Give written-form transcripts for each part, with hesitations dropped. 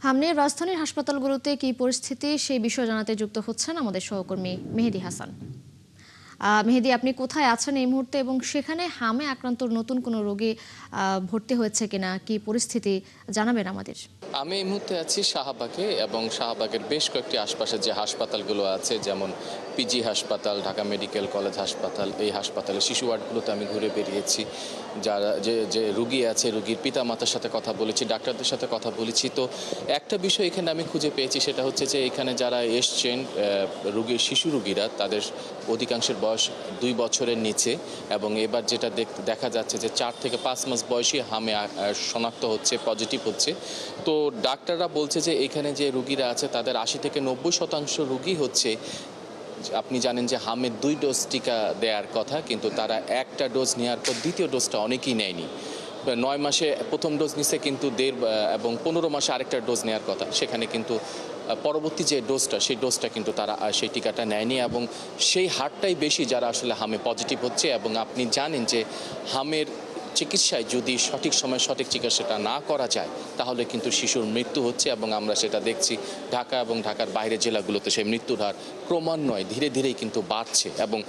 হামনির রাজধানীর হাসপাতালগুলোতে কি পরিস্থিতি সেই বিষয়ে জানাতে যুক্ত হচ্ছেন আমাদের সহকর্মী মেহেদী হাসান। মেহেদী, আপনি কোথায় আছেন এই মুহূর্তে এবং সেখানে হামে আক্রান্ত নতুন কোনো রোগী ভর্তি হয়েছে কিনা, কি পরিস্থিতি জানাবেন আমাদের। আমি এই মুহূর্তে আছি শাহবাগে এবং শাহবাগের বেশ কয়েকটি আশপাশে যে হাসপাতালগুলো আছে, যেমন পিজি হাসপাতাল, ঢাকা মেডিকেল কলেজ হাসপাতাল, এই হাসপাতালে শিশু ওয়ার্ডগুলোতে আমি ঘুরে বেরিয়েছি। যারা যে রুগী আছে, রুগীর পিতামাতার সাথে কথা বলেছি, ডাক্তারদের সাথে কথা বলেছি। তো একটা বিষয় এখানে আমি খুঁজে পেয়েছি, সেটা হচ্ছে যে এখানে যারা এসছেন রুগীর শিশু রুগীরা, তাদের অধিকাংশের বয়স 2 বছরের নিচে এবং এবার যেটা দেখা যাচ্ছে যে 4 থেকে 5 মাস বয়সী হামে শনাক্ত হচ্ছে, পজিটিভ হচ্ছে। তো ডাক্তাররা বলছে যে এখানে যে রুগীরা আছে তাদের 80 থেকে 90% রুগী হচ্ছে, আপনি জানেন যে হামের 2 ডোজ টিকা দেওয়ার কথা, কিন্তু তারা একটা ডোজ নেওয়ার পর দ্বিতীয় ডোজটা অনেকেই নেয়নি। 9 মাসে প্রথম ডোজ নিছে, কিন্তু 1.5 এবং 15 মাসে আরেকটা ডোজ নেওয়ার কথা, সেখানে কিন্তু পরবর্তী যে ডোজটা, সেই ডোজটা কিন্তু তারা সেই টিকাটা নেয়নি এবং সেই হারটাই বেশি যারা আসলে হামে পজিটিভ হচ্ছে। এবং আপনি জানেন যে হামের চিকিৎসায় যদি সঠিক সময়ে সঠিক চিকিৎসাটা না করা যায়, তাহলে কিন্তু শিশুর মৃত্যু হচ্ছে এবং আমরা সেটা দেখছি ঢাকা এবং ঢাকার বাইরের জেলাগুলোতে সেই মৃত্যুর হার ক্রমান্বয়ে ধীরে ধীরেই কিন্তু বাড়ছে এবং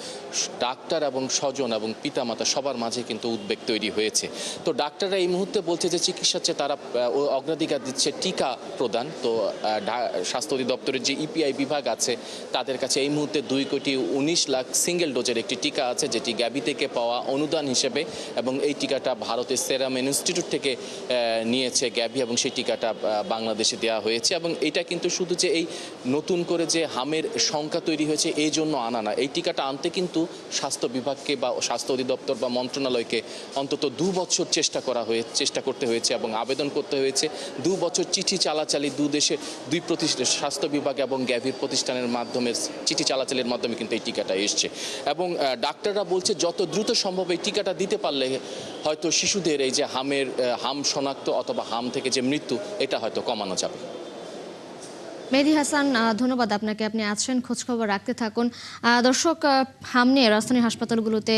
ডাক্তার এবং স্বজন এবং পিতামাতা সবার মাঝে কিন্তু উদ্বেগ তৈরি হয়েছে। তো ডাক্তাররা এই মুহূর্তে বলছে যে চিকিৎসার চেয়ে তারা অগ্রাধিকার দিচ্ছে টিকা প্রদান। তো স্বাস্থ্য অধিদপ্তরের যে ইপিআই বিভাগ আছে, তাদের কাছে এই মুহূর্তে 2,19,00,000 সিঙ্গেল ডোজের একটি টিকা আছে, যেটি গ্যাবি থেকে পাওয়া অনুদান হিসেবে, এবং এই টিকাটা ভারতের সেরাম ইনস্টিটিউট থেকে নিয়েছে গ্যাবি এবং সেই টিকাটা বাংলাদেশে দেওয়া হয়েছে। এবং এটা কিন্তু শুধু যে এই নতুন করে যে হামের সংখ্যা তৈরি হয়েছে এই জন্য আনা না, এই টিকাটা আনতে কিন্তু স্বাস্থ্য বিভাগকে বা স্বাস্থ্য অধিদপ্তর বা মন্ত্রণালয়কে অন্তত 2 বছর চেষ্টা করতে হয়েছে এবং আবেদন করতে হয়েছে। 2 বছর চিঠি চালাচালি, দেশে 2 প্রতিষ্ঠান, স্বাস্থ্য বিভাগ এবং গ্যাভির প্রতিষ্ঠানের মাধ্যমে চিঠি চালাচালির মাধ্যমে কিন্তু এই টিকাটা এসছে। এবং ডাক্তাররা বলছে যত দ্রুত সম্ভব এই টিকাটা দিতে পারলে হয়তো শিশুদের এই যে হাম শনাক্ত অথবা হাম থেকে যে মৃত্যু, এটা হয়তো কমানো যাবে। মেহেদী হাসান, ধন্যবাদ আপনাকে। আপনি আছেন, খোঁজখবর রাখতে থাকুন। দর্শক, হাম নিয়ে রাজধানীর হাসপাতালগুলোতে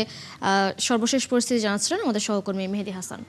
সর্বশেষ পরিস্থিতি জানাচ্ছিলেন আমাদের সহকর্মী মেহেদী হাসান।